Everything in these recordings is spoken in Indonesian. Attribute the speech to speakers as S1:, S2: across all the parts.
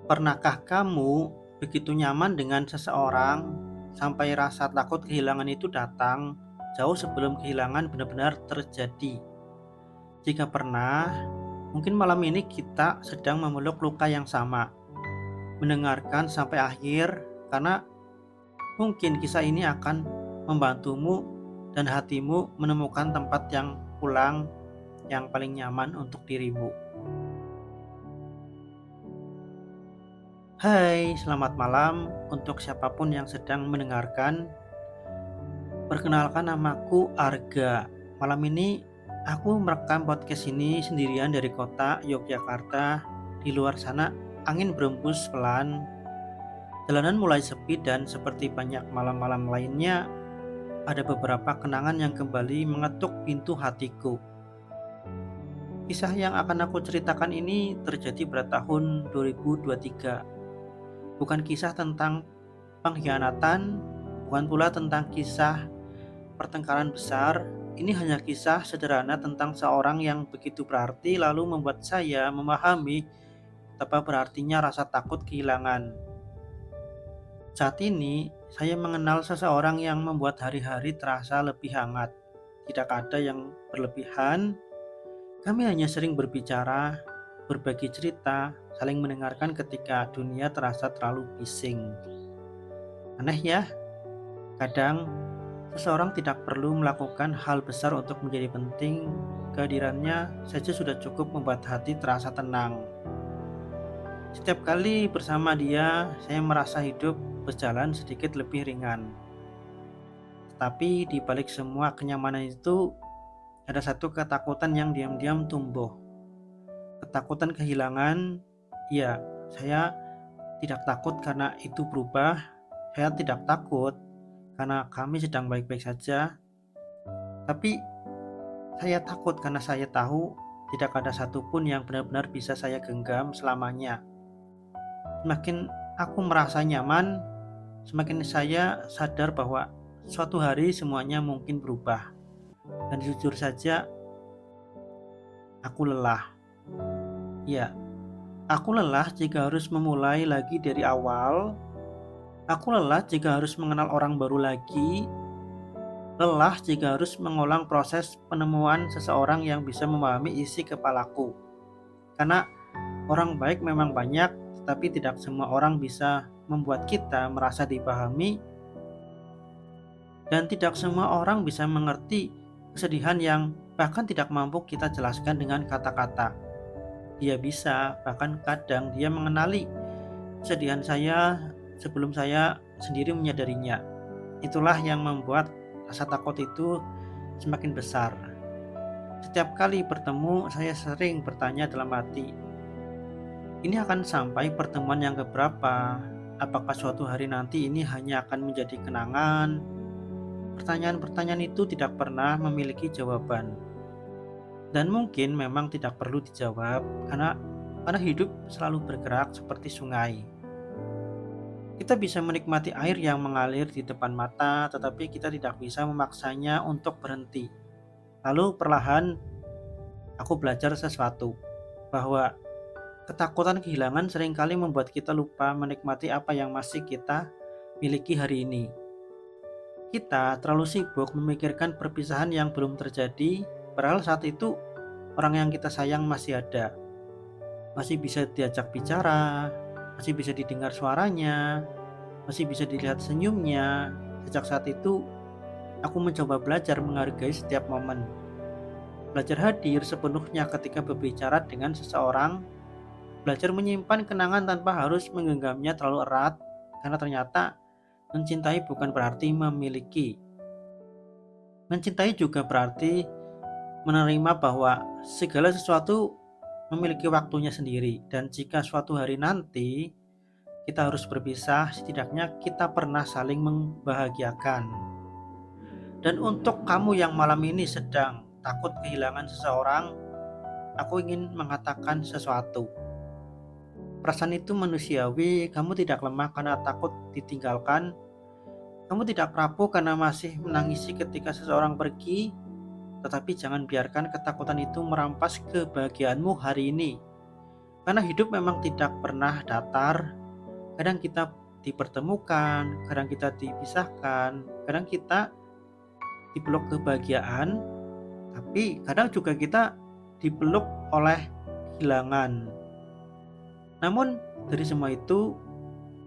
S1: Pernahkah kamu begitu nyaman dengan seseorang sampai rasa takut kehilangan itu datang jauh sebelum kehilangan benar-benar terjadi? Jika pernah, mungkin malam ini kita sedang memeluk luka yang sama, mendengarkan sampai akhir karena mungkin kisah ini akan membantumu dan hatimu menemukan tempat yang pulang yang paling nyaman untuk dirimu. Hai, selamat malam untuk siapapun yang sedang mendengarkan. Perkenalkan, namaku Arga. Malam ini aku merekam podcast ini sendirian dari kota Yogyakarta. Di luar sana angin berembus pelan. Jalanan mulai sepi dan seperti banyak malam-malam lainnya, ada beberapa kenangan yang kembali mengetuk pintu hatiku. Kisah yang akan aku ceritakan ini terjadi pada tahun 2023. Bukan kisah tentang pengkhianatan, bukan pula tentang kisah pertengkaran besar. Ini hanya kisah sederhana tentang seorang yang begitu berarti lalu membuat saya memahami betapa berartinya rasa takut kehilangan. Saat ini, saya mengenal seseorang yang membuat hari-hari terasa lebih hangat. Tidak ada yang berlebihan, kami hanya sering berbicara, berbagi cerita, saling mendengarkan ketika dunia terasa terlalu bising. Aneh ya, kadang seseorang tidak perlu melakukan hal besar untuk menjadi penting, kehadirannya saja sudah cukup membuat hati terasa tenang. Setiap kali bersama dia, saya merasa hidup berjalan sedikit lebih ringan. Tetapi di balik semua kenyamanan itu, ada satu ketakutan yang diam-diam tumbuh. Ketakutan kehilangan. Ya, saya tidak takut karena itu berubah. Saya tidak takut karena kami sedang baik-baik saja. Tapi saya takut karena saya tahu tidak ada satupun yang benar-benar bisa saya genggam selamanya. Semakin aku merasa nyaman, semakin saya sadar bahwa suatu hari semuanya mungkin berubah. Dan jujur saja, aku lelah. Ya, aku lelah jika harus memulai lagi dari awal. Aku lelah jika harus mengenal orang baru lagi. Lelah jika harus mengulang proses penemuan seseorang yang bisa memahami isi kepalaku. Karena orang baik memang banyak, tetapi tidak semua orang bisa membuat kita merasa dipahami, dan tidak semua orang bisa mengerti kesedihan yang bahkan tidak mampu kita jelaskan dengan kata-kata. Dia bisa, bahkan kadang dia mengenali kesedihan saya sebelum saya sendiri menyadarinya. Itulah yang membuat rasa takut itu semakin besar. Setiap kali bertemu, saya sering bertanya dalam hati, ini akan sampai pertemuan yang keberapa? Apakah suatu hari nanti ini hanya akan menjadi kenangan? Pertanyaan-pertanyaan itu tidak pernah memiliki jawaban. Dan mungkin memang tidak perlu dijawab karena hidup selalu bergerak seperti sungai. Kita bisa menikmati air yang mengalir di depan mata, tetapi kita tidak bisa memaksanya untuk berhenti. Lalu perlahan aku belajar sesuatu, bahwa ketakutan kehilangan seringkali membuat kita lupa menikmati apa yang masih kita miliki hari ini. Kita terlalu sibuk memikirkan perpisahan yang belum terjadi, padahal saat itu orang yang kita sayang masih ada. Masih bisa diajak bicara, masih bisa didengar suaranya, masih bisa dilihat senyumnya. Sejak saat itu, aku mencoba belajar menghargai setiap momen. Belajar hadir sepenuhnya ketika berbicara dengan seseorang, belajar menyimpan kenangan tanpa harus menggenggamnya terlalu erat, karena ternyata mencintai bukan berarti memiliki. Mencintai juga berarti menerima bahwa segala sesuatu memiliki waktunya sendiri, dan jika suatu hari nanti kita harus berpisah, setidaknya kita pernah saling membahagiakan. Dan untuk kamu yang malam ini sedang takut kehilangan seseorang, aku ingin mengatakan sesuatu. Perasaan itu manusiawi, kamu tidak lemah karena takut ditinggalkan. Kamu tidak rapuh karena masih menangisi ketika seseorang pergi. Tetapi jangan biarkan ketakutan itu merampas kebahagiaanmu hari ini. Karena hidup memang tidak pernah datar, kadang kita dipertemukan, kadang kita dipisahkan, kadang kita dipeluk kebahagiaan, tapi kadang juga kita dipeluk oleh kehilangan. Namun dari semua itu,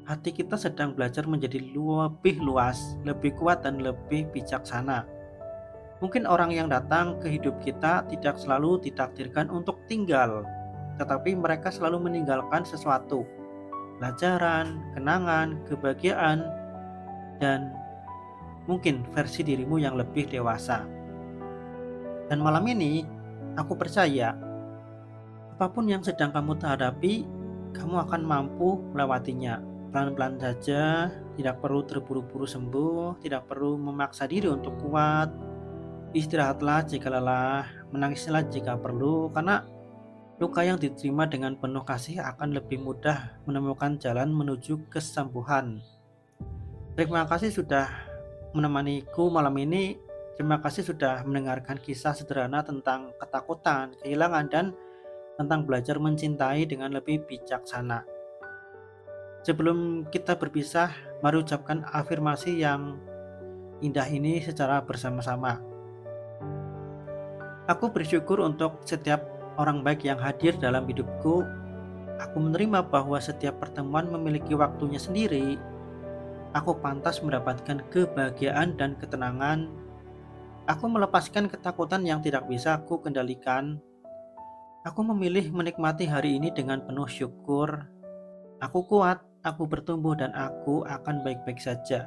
S1: hati kita sedang belajar menjadi lebih luas, lebih kuat dan lebih bijaksana. Mungkin orang yang datang ke hidup kita tidak selalu ditakdirkan untuk tinggal, tetapi mereka selalu meninggalkan sesuatu, pelajaran, kenangan, kebahagiaan, dan mungkin versi dirimu yang lebih dewasa. Dan malam ini, aku percaya apapun yang sedang kamu hadapi, kamu akan mampu melewatinya. Pelan-pelan saja, tidak perlu terburu-buru sembuh, tidak perlu memaksa diri untuk kuat. Istirahatlah jika lelah, menangislah jika perlu, karena luka yang diterima dengan penuh kasih akan lebih mudah menemukan jalan menuju kesembuhan. Terima kasih sudah menemaniku malam ini. Terima kasih sudah mendengarkan kisah sederhana tentang ketakutan, kehilangan, dan tentang belajar mencintai dengan lebih bijaksana. Sebelum kita berpisah, mari ucapkan afirmasi yang indah ini secara bersama-sama. Aku bersyukur untuk setiap orang baik yang hadir dalam hidupku. Aku menerima bahwa setiap pertemuan memiliki waktunya sendiri. Aku pantas mendapatkan kebahagiaan dan ketenangan. Aku melepaskan ketakutan yang tidak bisa aku kendalikan. Aku memilih menikmati hari ini dengan penuh syukur. Aku kuat, aku bertumbuh, dan aku akan baik-baik saja.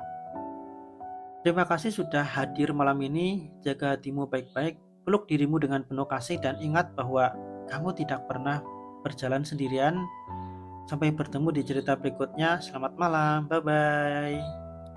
S1: Terima kasih sudah hadir malam ini. Jaga hatimu baik-baik, peluk dirimu dengan penuh kasih, dan ingat bahwa kamu tidak pernah berjalan sendirian. Sampai bertemu di cerita berikutnya. Selamat malam, bye-bye.